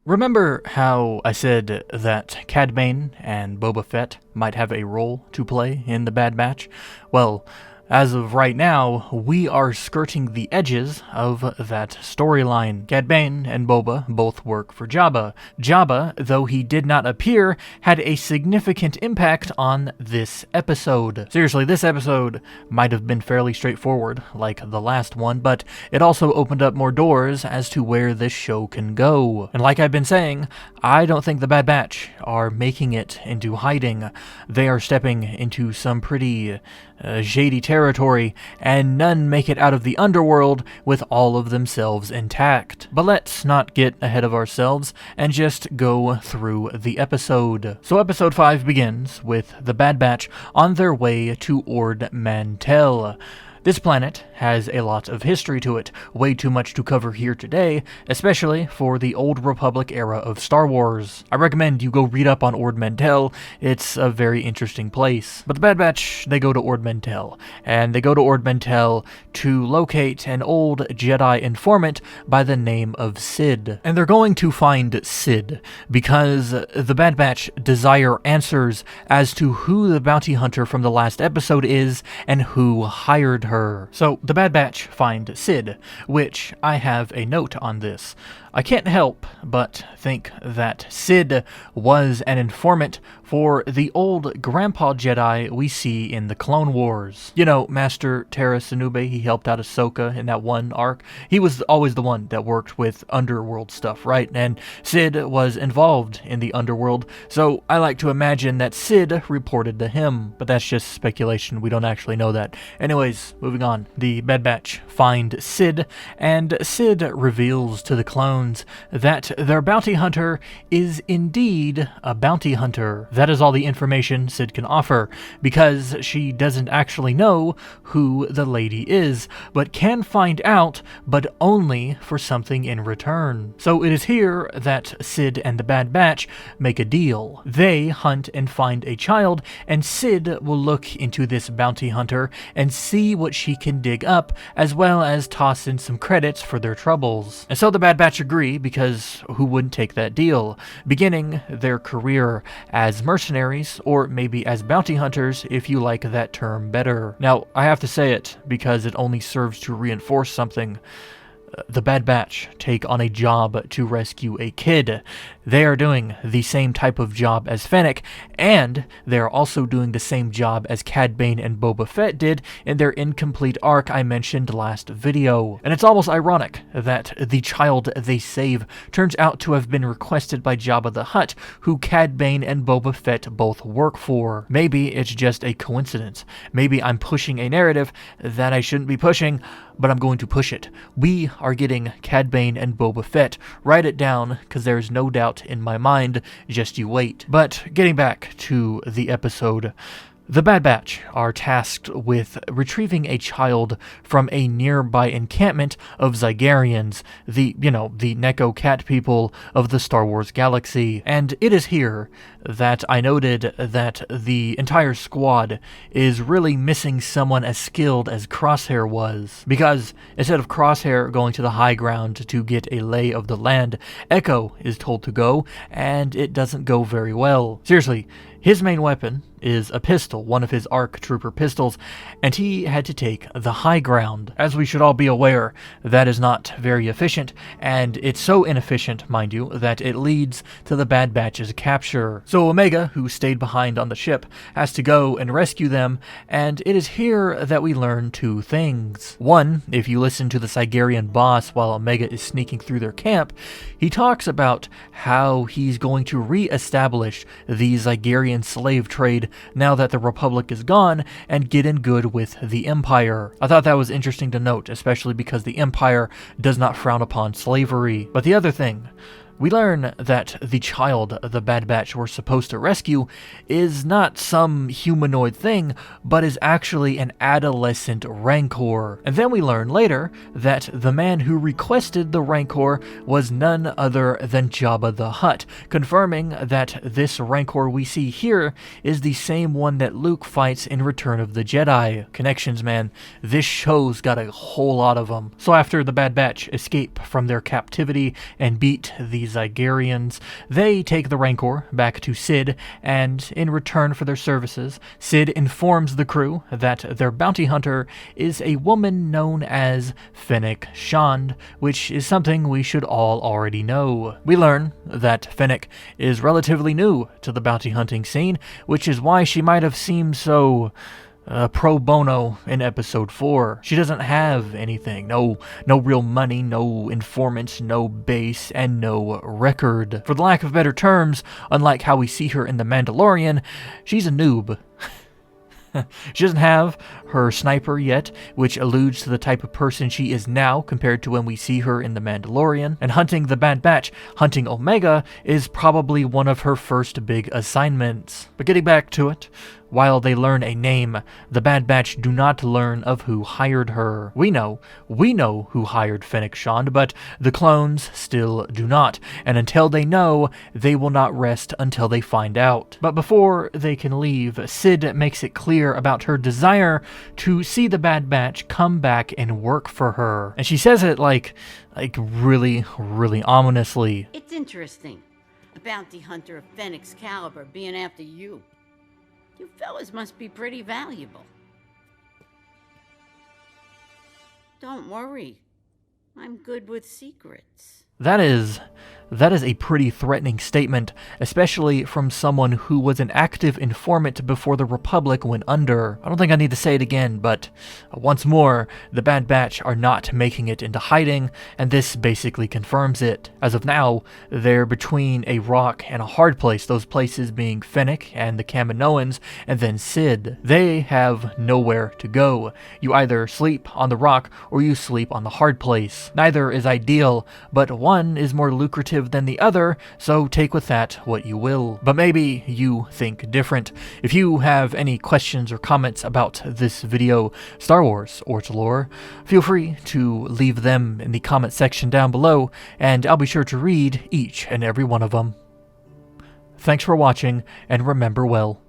Remember how I said that Cad Bane and Boba Fett might have a role to play in the Bad Batch? Well, as of right now, we are skirting the edges of that storyline. Cad Bane and Boba both work for Jabba. Jabba, though he did not appear, had a significant impact on this episode. Seriously, this episode might have been fairly straightforward, like the last one, but it also opened up more doors as to where this show can go. And like I've been saying, I don't think the Bad Batch are making it into hiding. They are stepping into some pretty shady territory, and none make it out of the underworld with all of themselves intact. But let's not get ahead of ourselves and just go through the episode. So episode 5 begins with the Bad Batch on their way to Ord Mantell. This planet has a lot of history to it, way too much to cover here today, especially for the Old Republic era of Star Wars. I recommend you go read up on Ord Mantell. It's a very interesting place. But the Bad Batch, they go to Ord Mantell, and they go to Ord Mantell to locate an old Jedi informant by the name of Sid. And they're going to find Sid because the Bad Batch desire answers as to who the bounty hunter from the last episode is and who hired her. So the Bad Batch find Sid, which I have a note on this. I can't help but think that Sid was an informant for the old Grandpa Jedi we see in the Clone Wars. You know, Master Terra Sinube, he helped out Ahsoka in that one arc. He was always the one that worked with underworld stuff, right? And Sid was involved in the underworld, so I like to imagine that Sid reported to him, but that's just speculation. We don't actually know that. Anyways, moving on. The Bad Batch find Sid, and Sid reveals to the clones that their bounty hunter is indeed a bounty hunter. That is all the information Sid can offer, because she doesn't actually know who the lady is, but can find out, but only for something in return. So it is here that Sid and the Bad Batch make a deal. They hunt and find a child, and Sid will look into this bounty hunter and see what she can dig up, as well as toss in some credits for their troubles. And so the Bad Batch agree, because who wouldn't take that deal, beginning their career as mercenaries, or maybe as bounty hunters if you like that term better. Now, I have to say it because it only serves to reinforce something. The Bad Batch take on a job to rescue a kid. They are doing the same type of job as Fennec, and they are also doing the same job as Cad Bane and Boba Fett did in their incomplete arc I mentioned last video. And it's almost ironic that the child they save turns out to have been requested by Jabba the Hutt, who Cad Bane and Boba Fett both work for. Maybe it's just a coincidence. Maybe I'm pushing a narrative that I shouldn't be pushing, but I'm going to push it. We are getting Cad Bane and Boba Fett. Write it down, because there is no doubt in my mind, just you wait. But getting back to the episode, the Bad Batch are tasked with retrieving a child from a nearby encampment of Zygarians, the Neko cat people of the Star Wars galaxy. And it is here that I noted that the entire squad is really missing someone as skilled as Crosshair was. Because instead of Crosshair going to the high ground to get a lay of the land, Echo is told to go, and it doesn't go very well. Seriously, his main weapon is a pistol, one of his ARC Trooper pistols, and he had to take the high ground. As we should all be aware, that is not very efficient, and it's so inefficient, mind you, that it leads to the Bad Batch's capture. So Omega, who stayed behind on the ship, has to go and rescue them, and it is here that we learn two things. One, if you listen to the Zygarian boss while Omega is sneaking through their camp, he talks about how he's going to re-establish the Zygarian slave trade now that the Republic is gone, and get in good with the Empire. I thought that was interesting to note, especially because the Empire does not frown upon slavery. But the other thing, we learn that the child the Bad Batch were supposed to rescue is not some humanoid thing, but is actually an adolescent Rancor. And then we learn later that the man who requested the Rancor was none other than Jabba the Hutt, confirming that this Rancor we see here is the same one that Luke fights in Return of the Jedi. Connections, man. This show's got a whole lot of them. So after the Bad Batch escape from their captivity and beat the the Zygerians. They take the Rancor back to Sid, and in return for their services, Sid informs the crew that their bounty hunter is a woman known as Fennec Shand, which is something we should all already know. We learn that Fennec is relatively new to the bounty hunting scene, which is why she might have seemed so pro bono in episode 4. She doesn't have anything. No real money, no informants, no base, and no record. For the lack of better terms, unlike how we see her in The Mandalorian, she's a noob. She doesn't have her sniper yet, which alludes to the type of person she is now compared to when we see her in The Mandalorian. And hunting the Bad Batch, hunting Omega, is probably one of her first big assignments. But getting back to it, while they learn a name, the Bad Batch do not learn of who hired her. We know who hired Fennec Shand, but the clones still do not, and until they know, they will not rest until they find out. But before they can leave, Sid makes it clear about her desire to see the Bad Batch come back and work for her. And she says it like really ominously. It's interesting, a bounty hunter of Fennec's caliber being after you. You fellas must be pretty valuable. Don't worry, I'm good with secrets. That is a pretty threatening statement, especially from someone who was an active informant before the Republic went under. I don't think I need to say it again, but once more, the Bad Batch are not making it into hiding, and this basically confirms it. As of now, they're between a rock and a hard place, those places being Fennec and the Kaminoans, and then Sid. They have nowhere to go. You either sleep on the rock or you sleep on the hard place. Neither is ideal, but one is more lucrative than the other, so take with that what you will. But maybe you think different. If you have any questions or comments about this video, Star Wars, or its lore, feel free to leave them in the comment section down below, and I'll be sure to read each and every one of them. Thanks for watching, and remember well,